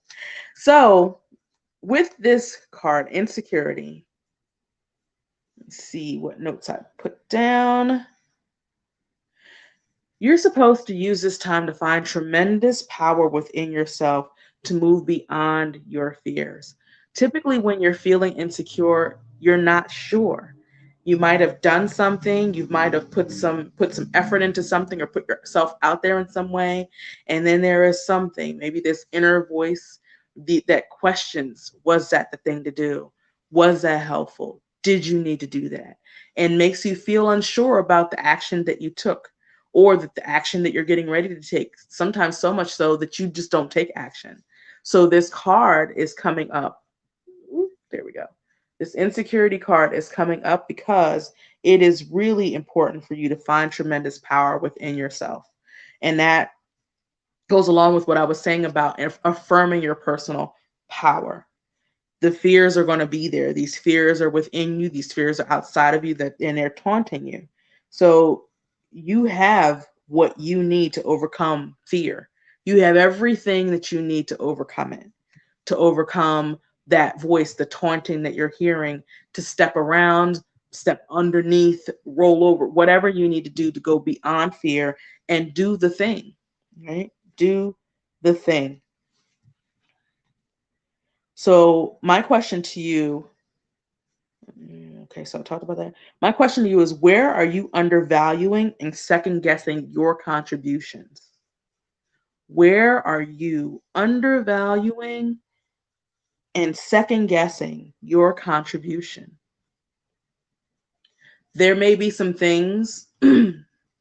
[SPEAKER 1] So with this card, insecurity, let's see what notes I put down. You're supposed to use this time to find tremendous power within yourself to move beyond your fears. Typically, when you're feeling insecure, you're not sure. You might have done something, you might have put some effort into something, or put yourself out there in some way, and then there is something, maybe this inner voice that questions, was that the thing to do? Was that helpful? Did you need to do that? And makes you feel unsure about the action that you took, or that the action that you're getting ready to take, sometimes so much so that you just don't take action. So this card is coming up. Ooh, there we go. This insecurity card is coming up because it is really important for you to find tremendous power within yourself. And that goes along with what I was saying about affirming your personal power. the fears are going to be there. These fears are within you. These fears are outside of you, and they're taunting you. So you have what you need to overcome fear. You have everything that you need to overcome it, to overcome that voice, the taunting that you're hearing, to step around, step underneath, roll over, whatever you need to do to go beyond fear and do the thing, right? Do the thing. So my question to you, okay, so I talked about that. My question to you is, where are you undervaluing and second guessing your contributions? Where are you undervaluing and second guessing your contribution? There may be some things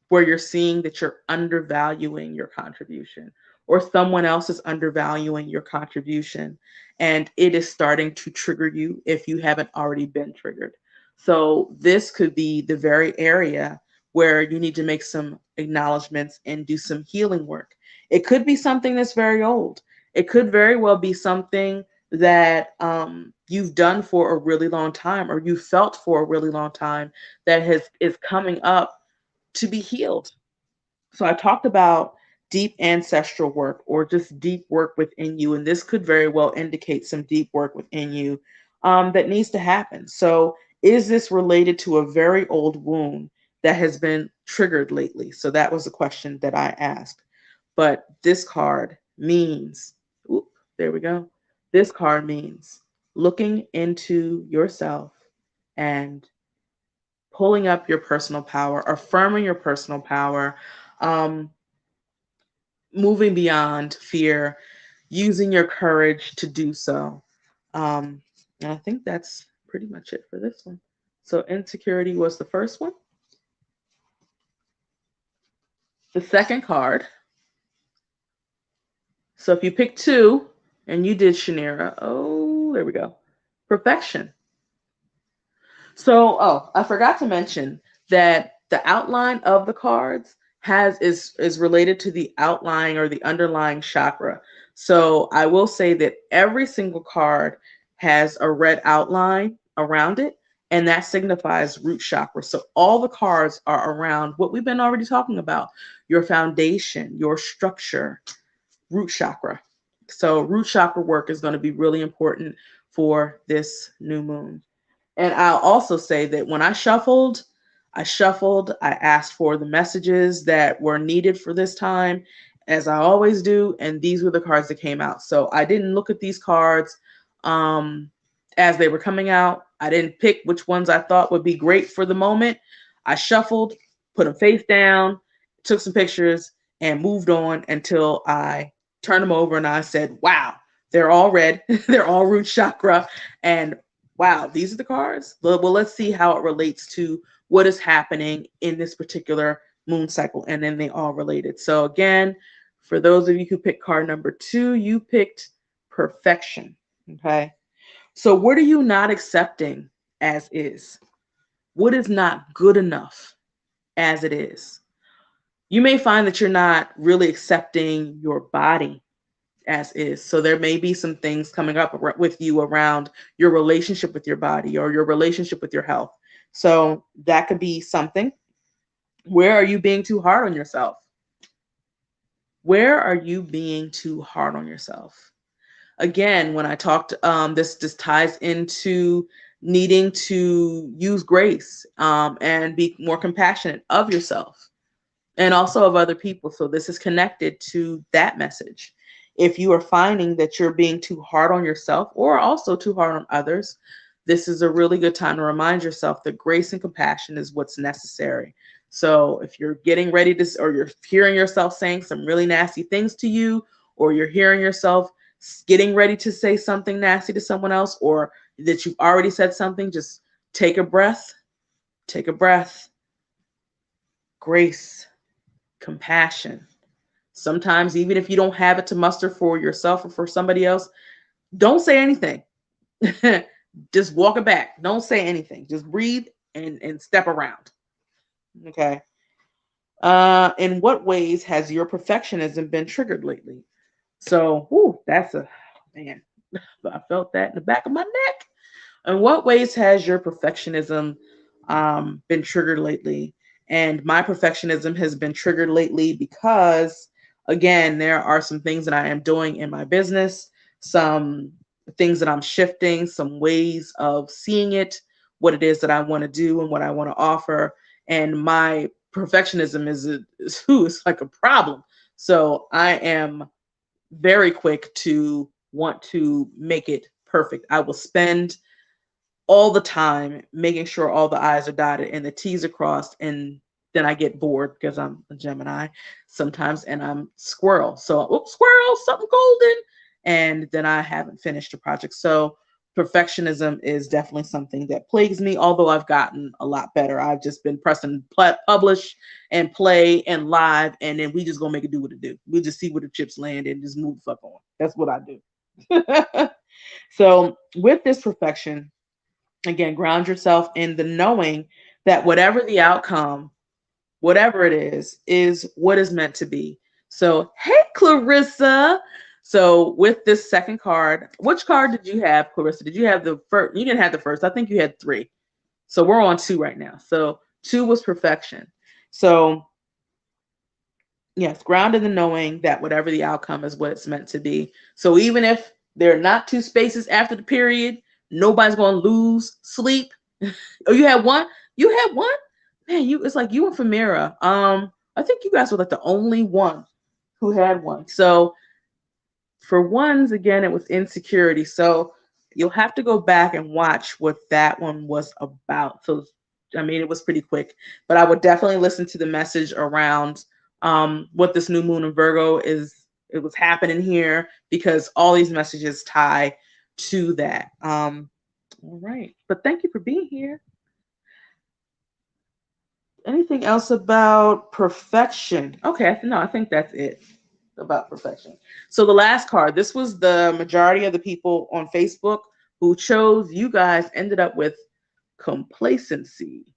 [SPEAKER 1] where you're seeing that you're undervaluing your contribution, or someone else is undervaluing your contribution, and it is starting to trigger you if you haven't already been triggered. So this could be the very area where you need to make some acknowledgments and do some healing work. It could be something that's very old. It could very well be something that you've done for a really long time, or you felt for a really long time, that is coming up to be healed. So I talked about deep ancestral work, or just deep work within you, and this could very well indicate some deep work within you that needs to happen. So is this related to a very old wound that has been triggered lately? So that was a question that I asked. But this card means, there we go. This card means looking into yourself and pulling up your personal power, affirming your personal power, um, moving beyond fear, using your courage to do so. And I think that's pretty much it for this one. So insecurity was the first one. The second card. So if you pick two and you did Shanira, oh, there we go. Perfection. So, I forgot to mention that the outline of the cards is related to the outlying or the underlying chakra. So I will say that every single card has a red outline around it, and that signifies root chakra. So all the cards are around what we've been already talking about: your foundation, your structure, root chakra. So root chakra work is going to be really important for this new moon. And I'll also say that when I asked for the messages that were needed for this time, as I always do, and these were the cards that came out. So I didn't look at these cards as they were coming out. I didn't pick which ones I thought would be great for the moment. I shuffled, put them face down, took some pictures, and moved on until I turned them over and I said, wow, they're all red. They're all root chakra. And wow, these are the cards. Well, let's see how it relates to what is happening in this particular moon cycle. And then they all related. So again, for those of you who picked card number 2, you picked perfection. Okay. So what are you not accepting as is? What is not good enough as it is? You may find that you're not really accepting your body as is. So there may be some things coming up with you around your relationship with your body or your relationship with your health. So that could be something. Where are you being too hard on yourself? Where are you being too hard on yourself? Again, when I talked, this ties into needing to use grace and be more compassionate of yourself and also of other people. So this is connected to that message. If you are finding that you're being too hard on yourself or also too hard on others, this is a really good time to remind yourself that grace and compassion is what's necessary. So if you're getting ready to, or you're hearing yourself saying some really nasty things to you, or you're hearing yourself getting ready to say something nasty to someone else, or that you've already said something, just take a breath, take a breath. Grace, compassion. Sometimes, even if you don't have it to muster for yourself or for somebody else, don't say anything. Just walk it back. Don't say anything. Just breathe and step around. Okay. In what ways has your perfectionism been triggered lately? So, that's a man. I felt that in the back of my neck. In what ways has your perfectionism been triggered lately? And my perfectionism has been triggered lately because, again, there are some things that I am doing in my business, some things that I'm shifting, some ways of seeing it, what it is that I want to do and what I want to offer. And my perfectionism is like a problem. So I am very quick to want to make it perfect. I will spend all the time making sure all the I's are dotted and the T's are crossed. And then I get bored because I'm a Gemini sometimes and I'm squirrel. So, oops, squirrel, something golden. And then I haven't finished the project. So, perfectionism is definitely something that plagues me, although I've gotten a lot better. I've just been pressing publish and play and live, and then we just gonna make it do what it do. We just see where the chips land and just move the fuck on. That's what I do. So, with this perfection, again, ground yourself in the knowing that whatever the outcome, whatever it is what is meant to be. So, hey, Clarissa. So, with this second card, which card did you have, Clarissa? Did you have the first? You didn't have the first. I think you had three. So, we're on two right now. So, two was perfection. So, yes, grounded in knowing that whatever the outcome is what it's meant to be. So, even if there are not two spaces after the period, nobody's going to lose sleep. Oh, you had one? You had one? Man, it's like you and Famira. I think you guys were like the only one who had one. So for ones, again, it was insecurity. So you'll have to go back and watch what that one was about. So I mean, it was pretty quick, but I would definitely listen to the message around what this new moon in Virgo is. It was happening here because all these messages tie to that. All right, but thank you for being here. Anything else about perfection? Okay, no, I think that's it about perfection. So the last card, this was the majority of the people on Facebook who chose. You guys ended up with complacency.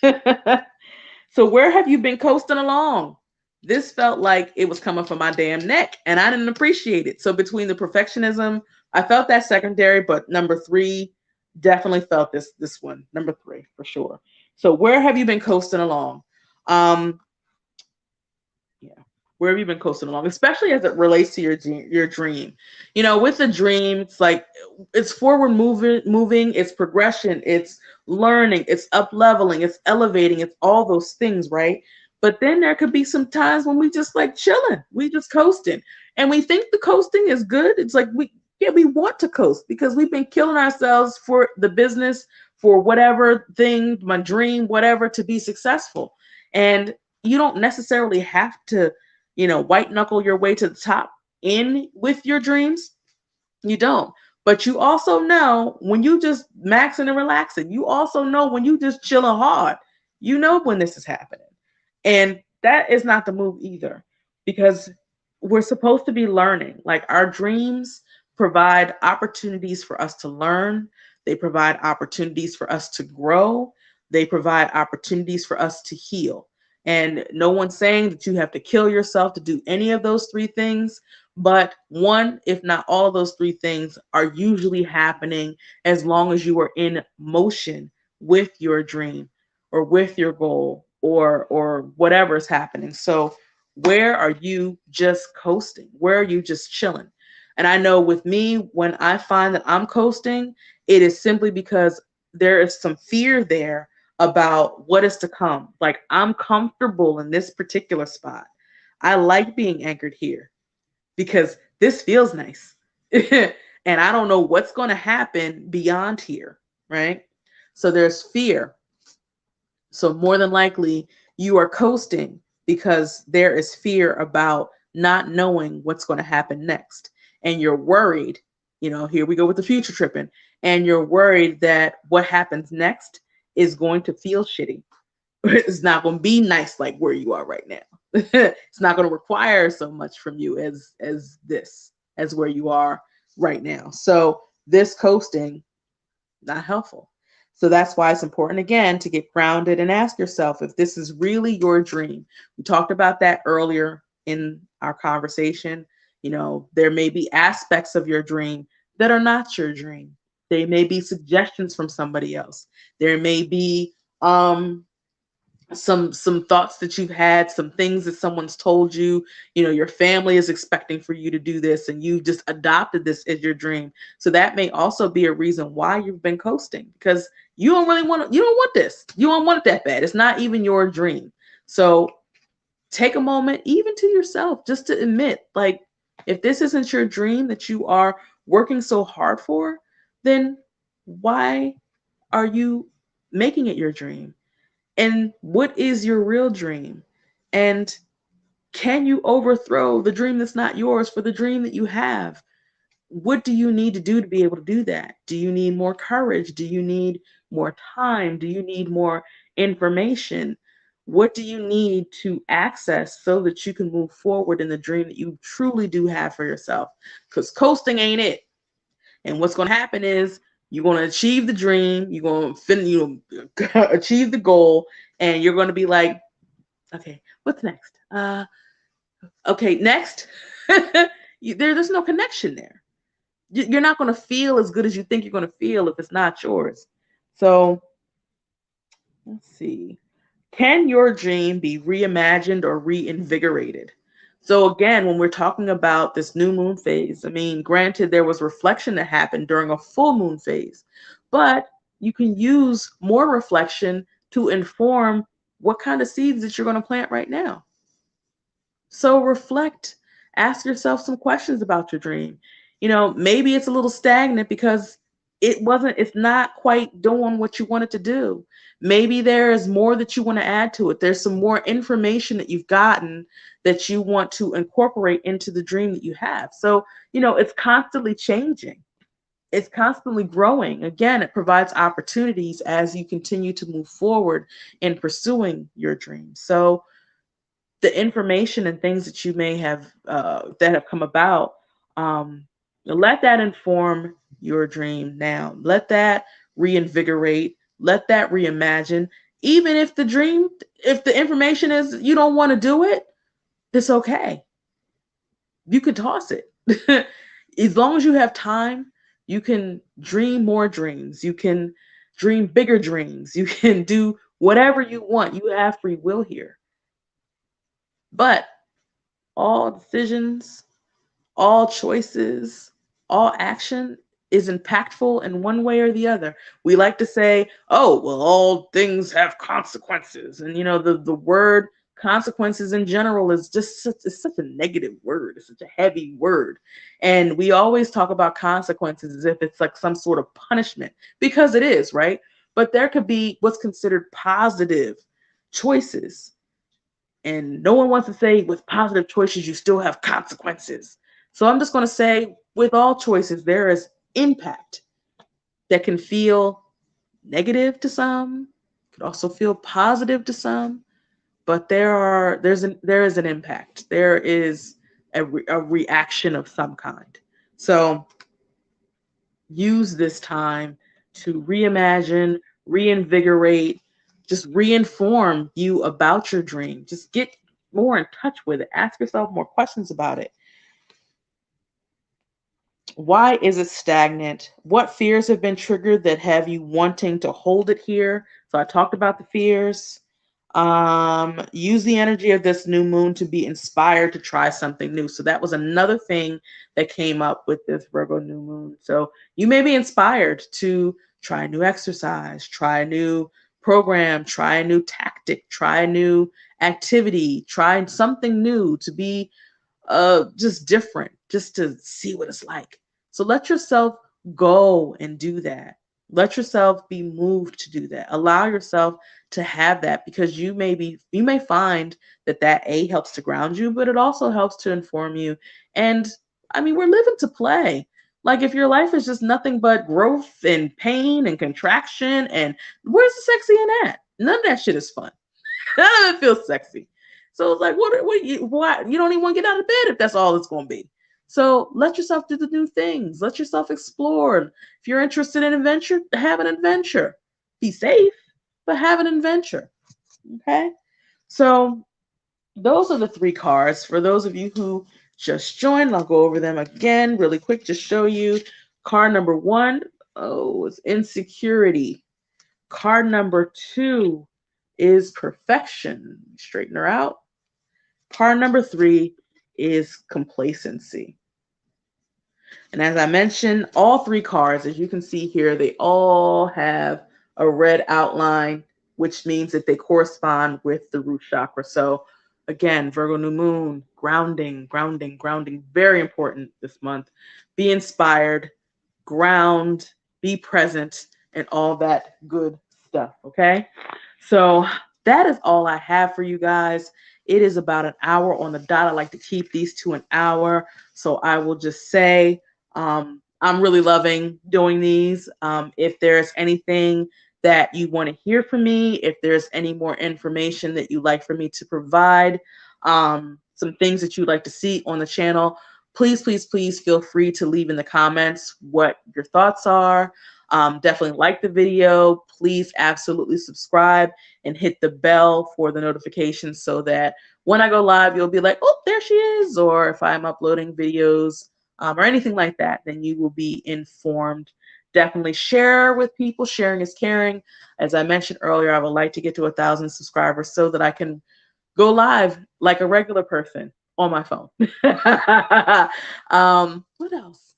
[SPEAKER 1] So where have you been coasting along? This felt like it was coming from my damn neck and I didn't appreciate it. So between the perfectionism, I felt that secondary, but number three definitely felt this one. Number three for sure. So where have you been coasting along? Yeah. Where have you been coasting along, especially as it relates to your dream? You know, with the dream, it's like it's forward moving, it's progression, it's learning, it's up leveling, it's elevating, it's all those things, right? But then there could be some times when we just like chilling, we just coasting, and we think the coasting is good. It's like we want to coast because we've been killing ourselves for the business, for whatever thing, my dream, whatever, to be successful. And you don't necessarily have to, white knuckle your way to the top in with your dreams. You don't. But you also know when you just maxing and relaxing. You also know when you just chilling hard. You know when this is happening. And that is not the move either, because we're supposed to be learning. Like our dreams provide opportunities for us to learn. They provide opportunities for us to grow. They provide opportunities for us to heal. And no one's saying that you have to kill yourself to do any of those three things. But one, if not all of those three things, are usually happening as long as you are in motion with your dream or with your goal or whatever is happening. So where are you just coasting? Where are you just chilling? And I know with me, when I find that I'm coasting, it is simply because there is some fear there about what is to come. Like I'm comfortable in this particular spot. I like being anchored here because this feels nice. And I don't know what's going to happen beyond here, right? So there's fear. So more than likely, you are coasting because there is fear about not knowing what's going to happen next. And you're worried, here we go with the future tripping. And you're worried that what happens next is going to feel shitty. It's not going to be nice like where you are right now. It's not going to require so much from you as where you are right now. So this coasting, not helpful. So that's why it's important, again, to get grounded and ask yourself if this is really your dream. We talked about that earlier in our conversation. There may be aspects of your dream that are not your dream. They may be suggestions from somebody else. There may be some thoughts that you've had, some things that someone's told you. Your family is expecting for you to do this, and you've just adopted this as your dream. So that may also be a reason why you've been coasting, because you don't want this. You don't want it that bad. It's not even your dream. So take a moment, even to yourself, just to admit, like, if this isn't your dream that you are working so hard for, then why are you making it your dream? And what is your real dream? And can you overthrow the dream that's not yours for the dream that you have? What do you need to do to be able to do that? Do you need more courage? Do you need more time? Do you need more information? What do you need to access so that you can move forward in the dream that you truly do have for yourself? Because coasting ain't it. And what's going to happen is you're going to achieve the dream, you're going to achieve the goal, and you're going to be like, okay, what's next? Okay, next. There's no connection there. You're not going to feel as good as you think you're going to feel if it's not yours. So let's see. Can your dream be reimagined or reinvigorated? So again, when we're talking about this new moon phase, I mean, granted, there was reflection that happened during a full moon phase, but you can use more reflection to inform what kind of seeds that you're going to plant right now. So reflect, ask yourself some questions about your dream. Maybe it's a little stagnant because it's not quite doing what you want it to do. Maybe there is more that you want to add to it. There's some more information that you've gotten that you want to incorporate into the dream that you have. So, it's constantly changing. It's constantly growing. Again, it provides opportunities as you continue to move forward in pursuing your dream. So, the information and things that you may have that have come about, let that inform your dream now. Let that reinvigorate. Let that reimagine. Even if the information is you don't want to do it, it's okay. You can toss it. As long as you have time, you can dream more dreams. You can dream bigger dreams. You can do whatever you want. You have free will here. But all decisions, all choices, all action is impactful in one way or the other. We like to say, oh, well, all things have consequences. And, the word consequences in general is just such a negative word. It's such a heavy word. And we always talk about consequences as if it's like some sort of punishment, because it is, right? But there could be what's considered positive choices. And no one wants to say with positive choices, you still have consequences. So I'm just going to say with all choices, there is impact that can feel negative to some, could also feel positive to some, but there is an impact. There is a reaction of some kind. So use this time to reimagine, reinvigorate, just reinform you about your dream. Just get more in touch with it. Ask yourself more questions about it. Why is it stagnant? What fears have been triggered that have you wanting to hold it here? So I talked about the fears. Use the energy of this new moon to be inspired to try something new. So that was another thing that came up with this Virgo new moon. So you may be inspired to try a new exercise, try a new program, try a new tactic, try a new activity, try something new to be just different, just to see what it's like. So let yourself go and do that. Let yourself be moved to do that. Allow yourself to have that, because you may find that A helps to ground you, but it also helps to inform you. And I mean, we're living to play. Like, if your life is just nothing but growth and pain and contraction, and where's the sexy in that? None of that shit is fun. None of it feels sexy. So it's like, why you don't even want to get out of bed if that's all it's going to be. So let yourself do the new things. Let yourself explore. If you're interested in adventure, have an adventure. Be safe, but have an adventure. Okay? So those are the 3 cards. For those of you who just joined. I'll go over them again really quick, just show you. Card number 1, it's insecurity. Card number 2 is perfection. Straighten her out. Card number 3 is complacency. And as I mentioned, all 3 cards, as you can see here, they all have a red outline, which means that they correspond with the root chakra. So again, Virgo new moon, grounding, grounding, grounding, very important this month. Be inspired, ground, be present, and all that good stuff, okay? So that is all I have for you guys. It is about an hour on the dot. I like to keep these to an hour. So I will just say, I'm really loving doing these. If there's anything that you want to hear from me, if there's any more information that you'd like for me to provide, some things that you'd like to see on the channel, please, please, please feel free to leave in the comments what your thoughts are. Definitely like the video. Please absolutely subscribe and hit the bell for the notifications so that when I go live, you'll be like, oh, there she is. Or if I'm uploading videos or anything like that, then you will be informed. Definitely share with people. Sharing is caring. As I mentioned earlier, I would like to get to 1,000 subscribers so that I can go live like a regular person on my phone. What else?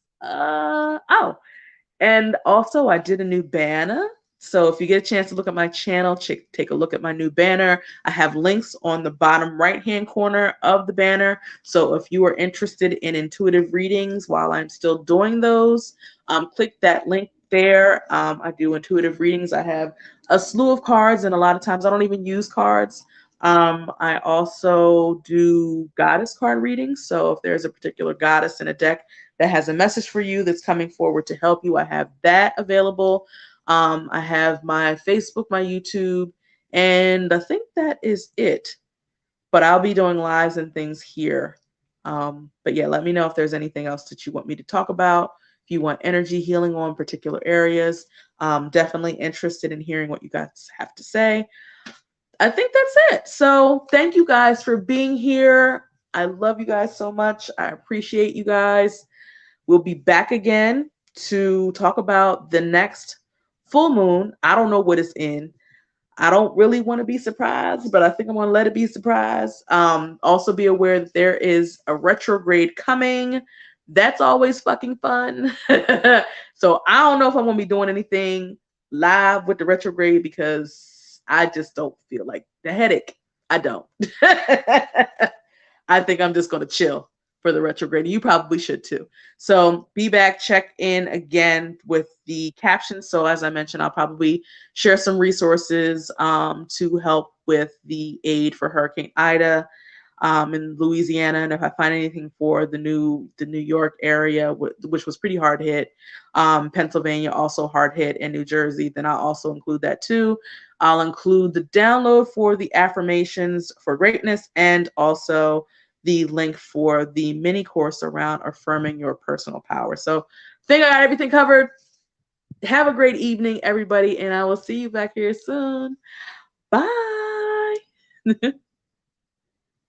[SPEAKER 1] And also I did a new banner. So if you get a chance to look at my channel, take a look at my new banner. I have links on the bottom right-hand corner of the banner. So if you are interested in intuitive readings while I'm still doing those, click that link there. I do intuitive readings. I have a slew of cards, and a lot of times I don't even use cards. I also do goddess card readings. So if there's a particular goddess in a deck that has a message for you that's coming forward to help you, I have that available. I have my Facebook, my YouTube, and I think that is it. But I'll be doing lives and things here. But yeah, let me know if there's anything else that you want me to talk about. If you want energy healing on particular areas, definitely interested in hearing what you guys have to say. I think that's it. So thank you guys for being here. I love you guys so much. I appreciate you guys. We'll be back again to talk about the next full moon. I don't know what it's in. I don't really want to be surprised, but I think I'm going to let it be surprised. Also be aware that there is a retrograde coming. That's always fucking fun. So I don't know if I'm going to be doing anything live with the retrograde because I just don't feel like the headache. I don't. I think I'm just going to chill for the retrograde. You probably should too. So be back, check in again with the captions. So as I mentioned, I'll probably share some resources to help with the aid for Hurricane Ida in Louisiana. And if I find anything for the New York area, which was pretty hard hit, Pennsylvania also hard hit, and New Jersey, then I'll also include that too. I'll include the download for the Affirmations for Greatness and also the link for the mini course around affirming your personal power. So I think I got everything covered. Have a great evening, everybody, and I will see you back here soon. Bye.